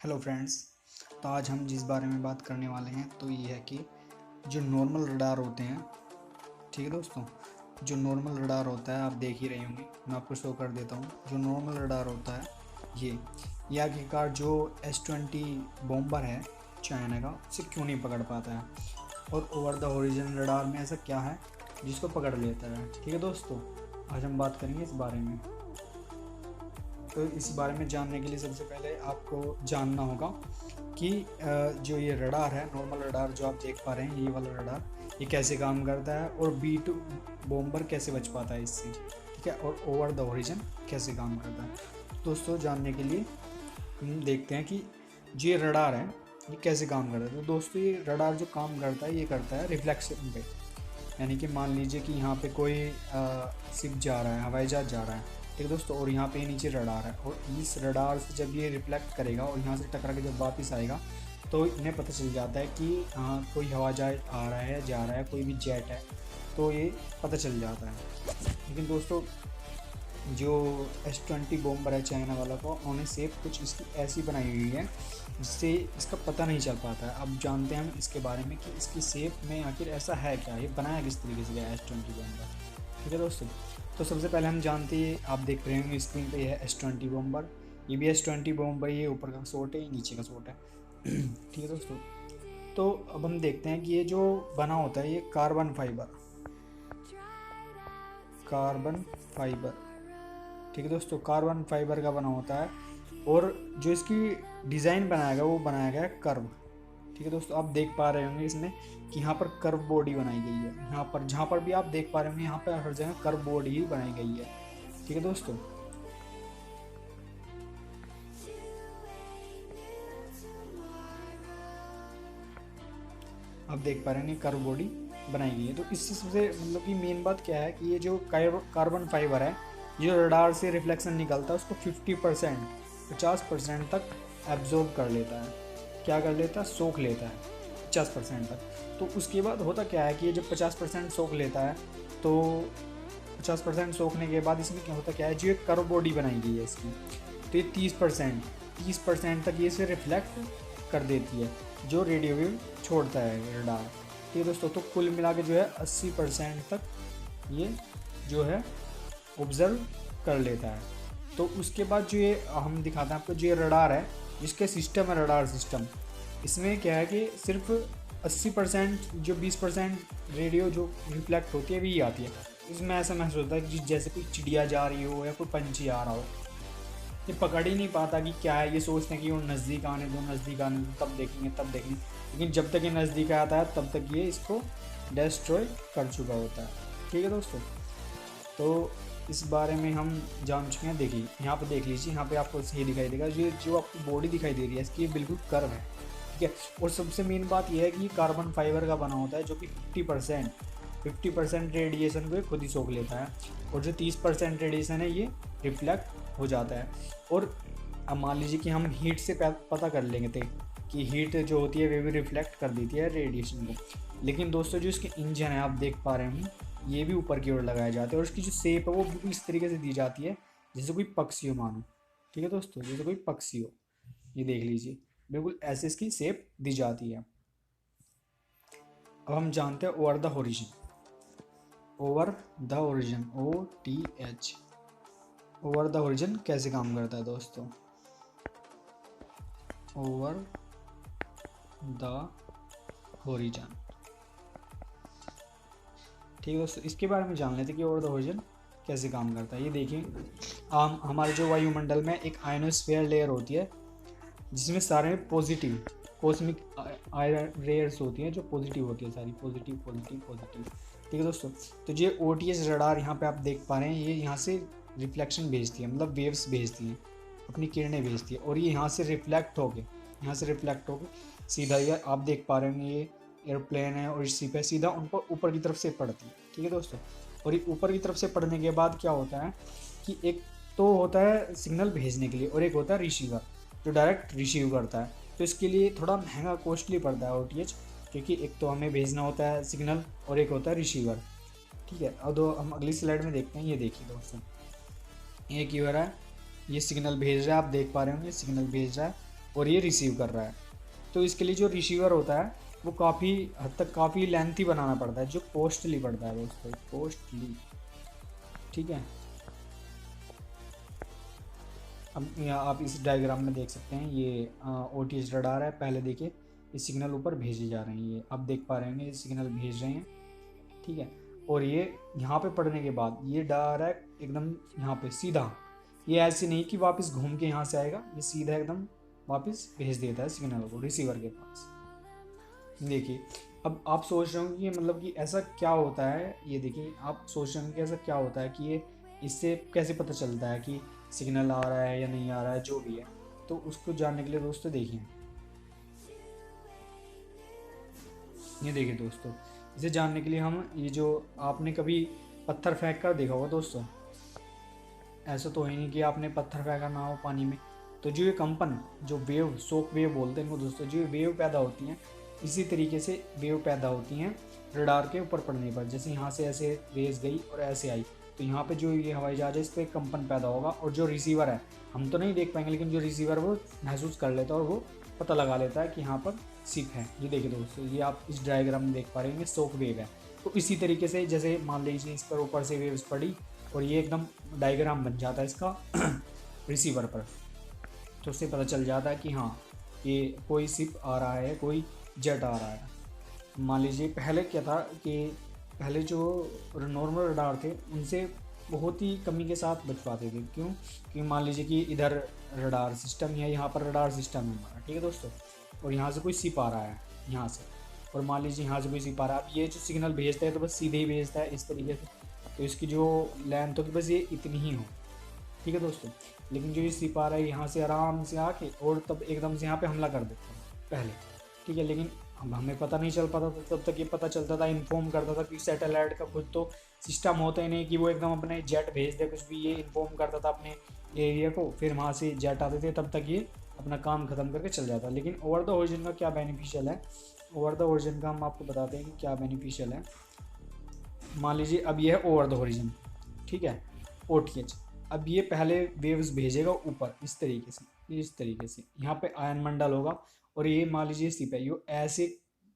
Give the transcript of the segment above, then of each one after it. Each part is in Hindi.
Hello friends. तो आज हम जिस बारे में बात करने वाले हैं तो ये है कि जो नॉर्मल रडार होते हैं, ठीक है दोस्तों, जो नॉर्मल रडार होता है आप देख ही रहे होंगे, मैं आपको शो कर देता हूँ। जो नॉर्मल रडार होता है ये आखिरकार जो S20 बॉम्बर है चाइना का, उसे क्यों नहीं पकड़ पाता है, और ओवर द हॉरिजन रडार में ऐसा क्या है जिसको पकड़ लेता है। ठीक है दोस्तों, आज हम बात करेंगे इस बारे में। तो इस बारे में जानने के लिए सबसे पहले आपको जानना होगा कि जो ये रडार है, नॉर्मल रडार जो आप देख पा रहे हैं, ये वाला रडार, ये कैसे काम करता है और B2 बॉम्बर कैसे बच पाता है इससे, ठीक है, और ओवर द हॉरिजन कैसे काम करता है। दोस्तों, जानने के लिए हम देखते हैं कि जो ये रडार है ये कैसे काम करता है। तो दोस्तों, ये रडार जो काम करता है ये करता है रिफ्लेक्शन पे। यानी कि मान लीजिए कि यहाँ पे कोई शिप जा रहा है, हवाई जहाज जा रहा है, ठीक है दोस्तों, और यहाँ पे नीचे रडार है, और इस रडार से जब ये रिफ्लेक्ट करेगा और यहाँ से टकरा के जब वापस आएगा तो इन्हें पता चल जाता है कि हाँ कोई हवाई जहाज आ रहा है, जा रहा है, कोई भी जेट है, तो ये पता चल जाता है। लेकिन दोस्तों, जो S20 बॉम्बर है चाइना वाला को, उन्होंने शेप कुछ इसकी ऐसी बनाई हुई है जिससे इसका पता नहीं चल पाता है। अब जानते हैं हम इसके बारे में कि इसकी शेप में आखिर ऐसा है क्या, ये बनाया किस तरीके से गया S20 बॉम्बर। ठीक है दोस्तों, तो सबसे पहले हम जानते हैं, आप देख रहे होंगे स्क्रीन पे, ये है S20 बॉम्बर, ये भी S20 बॉम्बर, ये ऊपर का शॉट है, ये नीचे का शॉट है। ठीक है दोस्तों, तो अब हम देखते हैं कि ये जो बना होता है ये कार्बन फाइबर, ठीक है दोस्तों, कार्बन फाइबर का बना होता है, और जो इसकी डिज़ाइन बनाया गया वो बनाया गया है कर्व। ठीक है दोस्तों, आप देख पा रहे होंगे इसमें कि यहाँ पर कर्व बॉडी बनाई गई है, यहाँ पर जहाँ पर भी आप देख पा रहे होंगे यहाँ पर हर जगह कर्व बॉडी ही बनाई गई है। ठीक है दोस्तों, आप देख पा रहे हैं कर्व बॉडी बनाई गई है। तो इससे सबसे मतलब कि मेन बात क्या है कि ये जो कार्बन फाइबर है, जो रडार से रिफ्लेक्शन निकलता है उसको 50% तक एब्जॉर्ब कर लेता है। क्या कर लेता है? सोख लेता है 50% तक। तो उसके बाद होता क्या है कि ये जब 50% सोख लेता है, तो 50% सोखने के बाद इसमें क्या होता क्या है, जो एक कर्व बॉडी बनाई गई है इसकी, तो ये 30% तक ये इसे रिफ्लेक्ट कर देती है, जो रेडियो वेव छोड़ता है रडार। ठीक है दोस्तों, तो कुल मिला के जो है 80% तक ये जो है ऑब्जर्व कर लेता है। तो उसके बाद जो ये हम दिखाते हैं आपको, जो ये रडार है, जिसके सिस्टम है रडार सिस्टम, इसमें क्या है कि सिर्फ 80%, जो 20% रेडियो जो रिफ्लेक्ट होती है वही आती है। इसमें ऐसा महसूस होता है कि जैसे कोई चिड़िया जा रही हो या कोई पंछी आ रहा हो, ये पकड़ ही नहीं पाता कि क्या है। ये सोचते हैं कि वो नज़दीक आने दो, तब देखेंगे। लेकिन जब तक ये नज़दीक आता है तब तक ये इसको डिस्ट्रॉय कर चुका होता है। ठीक है दोस्तों, तो इस बारे में हम जान चुके हैं। देखिए यहाँ पे देख लीजिए, यहाँ पे आपको सही दिखाई देगा, जो आपको बॉडी दिखाई दे रही है इसकी, ये बिल्कुल कर्व है। ठीक है, और सबसे मेन बात यह है कि कार्बन फाइबर का बना होता है, जो कि 50% रेडिएशन को खुद ही सोख लेता है, और जो 30% रेडिएशन है ये रिफ्लेक्ट हो जाता है। और अब मान लीजिए कि हम हीट से पता कर लेंगे थे कि हीट जो होती है वे भी रिफ्लेक्ट कर देती है रेडिएशन को। लेकिन दोस्तों, जो इसके इंजन है आप देख पा रहे हैं, ये भी ऊपर की ओर लगाए जाते हैं, और इसकी जो शेप है वो बिल्कुल इस तरीके से दी जाती है जैसे कोई पक्षी हो मानो। ठीक है दोस्तों, जैसे कोई पक्षी हो, ये देख लीजिए, बिल्कुल ऐसे इसकी शेप दी जाती है। अब हम जानते हैं over the horizon, OTH, over the horizon कैसे काम करता है दोस्तों। ओवर द हॉरिजन, ठीक है दोस्तों, इसके बारे में जान लेते हैं कि ओवर द हॉरिजन कैसे काम करता है। ये देखिए, हमारे जो वायुमंडल में एक आयनोस्फीयर लेयर होती है, जिसमें सारे पॉजिटिव कॉस्मिक रेयर्स होती हैं, जो पॉजिटिव होती है, सारी पॉजिटिव। ठीक है दोस्तों, तो ये OTH रडार यहाँ पे आप देख पा रहे हैं, ये यहाँ से रिफ्लेक्शन भेजती है, मतलब वेव्स भेजती हैं, अपनी किरणें भेजती है, और ये यहाँ से रिफ्लेक्ट होके सीधा, ये आप देख पा रहे हैं, ये एयरप्लेन है और इसी पे सीधा उन पर ऊपर की तरफ से पड़ती है। ठीक है दोस्तों, और ये ऊपर की तरफ से पड़ने के बाद क्या होता है कि एक तो होता है सिग्नल भेजने के लिए, और एक होता है रिसीवर, जो डायरेक्ट रिसीव करता है। तो इसके लिए थोड़ा महंगा कॉस्टली पड़ता है OTH, क्योंकि एक तो हमें भेजना होता है सिग्नल और एक होता है रिसीवर। ठीक है, अब हम अगली स्लाइड में देखते हैं। ये देखिए दोस्तों, ये क्या हो रहा है, ये सिग्नल भेज रहा है, आप देख पा रहे होंगे सिग्नल भेज रहा है, और ये रिसीव कर रहा है। तो इसके लिए जो रिसीवर होता है वो काफ़ी हद तक काफ़ी लेंथी बनाना पड़ता है, जो कॉस्टली पड़ता है दोस्तों, कॉस्टली। ठीक है, अब यहाँ आप इस डायग्राम में देख सकते हैं ये OTS रडार है। पहले देखिए ये सिग्नल ऊपर भेजे जा रहे हैं, ये आप देख पा रहे हैं ये सिग्नल भेज रहे हैं। ठीक है, और ये यहाँ पे पढ़ने के बाद ये डायरेक्ट एकदम यहाँ पे सीधा, ये ऐसे नहीं कि वापस घूम के यहाँ से आएगा, ये सीधा एकदम वापस भेज देता है सिग्नल को रिसीवर के पास। देखिए अब आप सोच रहे हो कि मतलब कि ऐसा क्या होता है, ये देखिए आप सोच रहे हो कि ऐसा क्या होता है कि ये इससे कैसे पता चलता है कि सिग्नल आ रहा है या नहीं आ रहा है, जो भी है। तो उसको जानने के लिए दोस्तों देखिए, ये देखिए दोस्तों, इसे जानने के लिए हम ये जो आपने कभी पत्थर फेंक कर देखा होगा दोस्तों, ऐसा तो है नहीं कि आपने पत्थर फेंका ना हो पानी में। तो जो ये कंपन, जो वेव, शॉक वेव बोलते हैं इनको दोस्तों, जो वेव पैदा होती हैं, इसी तरीके से वेव पैदा होती हैं रडार के ऊपर पड़ने पर। जैसे यहाँ से ऐसे रेस गई और ऐसे आई, तो यहाँ पे जो ये हवाई जहाज है इस पर कंपन पैदा होगा, और जो रिसीवर है हम तो नहीं देख पाएंगे, लेकिन जो रिसीवर वो महसूस कर लेता है और वो पता लगा लेता है कि यहाँ पर शिप है। ये देखिए दोस्तों, ये आप इस डायग्राम में देख पा रहे हैं, शॉक वेव है। तो इसी तरीके से जैसे मान लीजिए इस पर ऊपर से वेव्स पड़ी और ये एकदम डायग्राम बन जाता है इसका रिसीवर पर, तो उससे पता चल जाता है कि हाँ ये कोई शिप आ रहा है, कोई जेट आ रहा है। मान लीजिए पहले क्या था कि पहले जो नॉर्मल रडार थे उनसे बहुत ही कमी के साथ बच पाते थे। क्यों? कि मान लीजिए कि इधर रडार सिस्टम है, यहाँ पर रडार सिस्टम है हमारा, ठीक है दोस्तों, और यहाँ से कोई शिप आ रहा है यहाँ से, और मान लीजिए यहाँ से कोई शिप आ रहा है। अब ये जो सिग्नल भेजता है तो बस सीधे ही भेजता है इस तरीके से, तो इसकी जो लेंथ होगी बस ये इतनी ही हो, ठीक है दोस्तों। लेकिन जो ये शिप आ रहा है यहाँ से आराम से आके और तब एकदम से यहाँ पे हमला कर देता है पहले, ठीक है। लेकिन अब हमें पता नहीं चल पाता था, तब तक ये पता चलता था, इन्फॉर्म करता था कि सैटेलाइट का खुद तो सिस्टम होता ही नहीं कि वो एकदम अपने जेट भेज दे कुछ भी, ये इन्फॉर्म करता था अपने एरिया को, फिर वहाँ से जेट आते थे, तब तक ये अपना काम ख़त्म करके चल जाता। लेकिन ओवर द ओरिजिन का क्या बेनिफिशियल है, ओवर द ओरिजिन का हम आपको बताते हैं कि क्या बेनिफिशियल है। मान लीजिए अब ये है ओवर द ओरिजिन, ठीक है, OTH। अब ये पहले वेव्स भेजेगा ऊपर इस तरीके से यहाँ पे आयन मंडल होगा, और ये मान लीजिए शिप है, ये ऐसे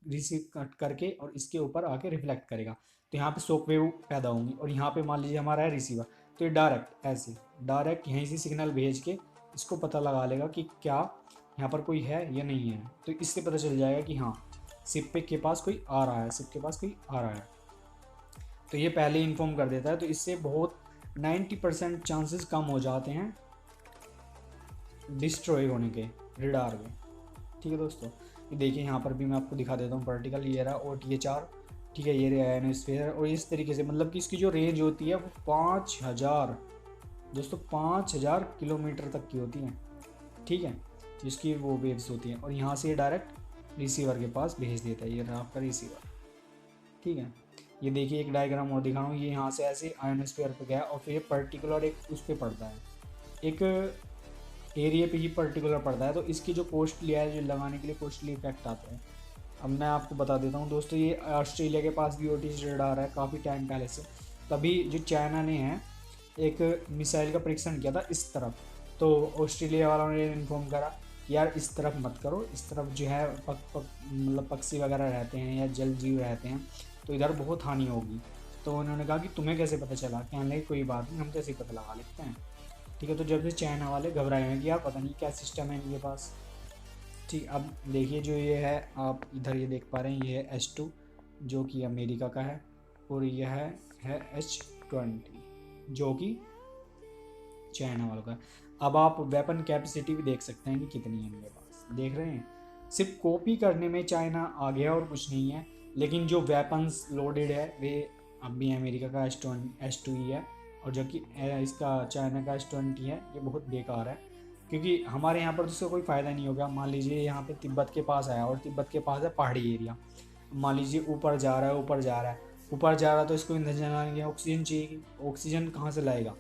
रिसीव कट करके और इसके ऊपर आके रिफ्लेक्ट करेगा, तो यहाँ पे शॉक वेव पैदा होंगी। और यहाँ पे मान लीजिए हमारा है रिसीवर, तो ये डायरेक्ट यहीं से सिग्नल भेज के इसको पता लगा लेगा कि क्या यहाँ पर कोई है या नहीं है। तो इससे पता चल जाएगा कि हाँ शिप के पास कोई आ रहा है, शिप के पास कोई आ रहा है, तो ये पहले इन्फॉर्म कर देता है। तो इससे बहुत 90% चांसेस कम हो जाते हैं डिस्ट्रॉय होने के रडार में, ठीक है दोस्तों। ये देखिए यहाँ पर भी मैं आपको दिखा देता हूँ प्रैक्टिकल, ये रहा OTH, ठीक है, ये रहा आयनोस्फीयर। और इस तरीके से मतलब कि इसकी जो रेंज होती है वो 5000 दोस्तों 5000 किलोमीटर तक की होती है, ठीक है, जिसकी वो वेव्स होती हैं। और यहाँ से डायरेक्ट रिसीवर के पास भेज देता है, ये रहा आपका रिसीवर, ठीक है। ये देखिए एक डायग्राम और दिखा रहा हूँ, ये यहाँ से ऐसे आयनोस्फीयर पे गया और फिर ये पर्टिकुलर एक उस पर पड़ता है, एक एरिया पे ही पर्टिकुलर पड़ता है। तो इसकी जो कॉस्टली है, जो लगाने के लिए कॉस्टली इफेक्ट आता है। अब मैं आपको बता देता हूँ दोस्तों, ये ऑस्ट्रेलिया के पास भी OTH रडार है काफ़ी टाइम पहले से। तभी जो चाइना ने है एक मिसाइल का परीक्षण किया था इस तरफ, तो ऑस्ट्रेलिया वालों ने इन्फॉर्म करा कि यार इस तरफ मत करो, इस तरफ जो है मतलब पक्षी वगैरह रहते हैं या जल जीव रहते हैं, तो इधर बहुत हानि होगी। तो उन्होंने कहा कि तुम्हें कैसे पता चला, कहने लगे कोई बात नहीं, हम कैसे पता लगा लेते हैं, ठीक है। तो जब से चाइना वाले घबराए हैं कि यार पता नहीं क्या सिस्टम है इनके पास, ठीक। अब देखिए जो ये है, आप इधर ये देख पा रहे हैं, ये है H2 जो कि अमेरिका का है, और यह है H20 जो कि चाइना वालों का। अब आप वेपन कैपेसिटी भी देख सकते हैं कि कितनी है इनके पास, देख रहे हैं। सिर्फ कॉपी करने में चाइना आ गया और कुछ नहीं है, लेकिन जो वेपन्स लोडेड है वे अब भी अमेरिका का H2 ही है, और जो कि इसका चाइना का H20 है ये बहुत बेकार है, क्योंकि हमारे यहाँ पर तो उसका कोई फ़ायदा नहीं होगा। मान लीजिए यहाँ पे तिब्बत के पास आया और तिब्बत के पास है पहाड़ी एरिया, मान लीजिए ऊपर जा रहा है तो इसको ईंधन जलाने के ऑक्सीजन चाहिए, ऑक्सीजन कहाँ से लाएगा,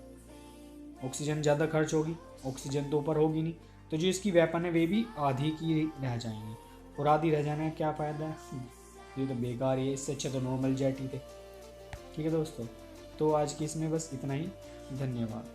ऑक्सीजन ज़्यादा खर्च होगी, ऑक्सीजन तो ऊपर होगी नहीं। तो जो इसकी वेपन है वे भी आधी की रह जाएंगी, और आधी रह जाने का क्या फ़ायदा है, ये तो बेकार ही है, इससे अच्छा तो नॉर्मल जेट ही थे, ठीक है दोस्तों। तो आज की इसमें बस इतना ही, धन्यवाद।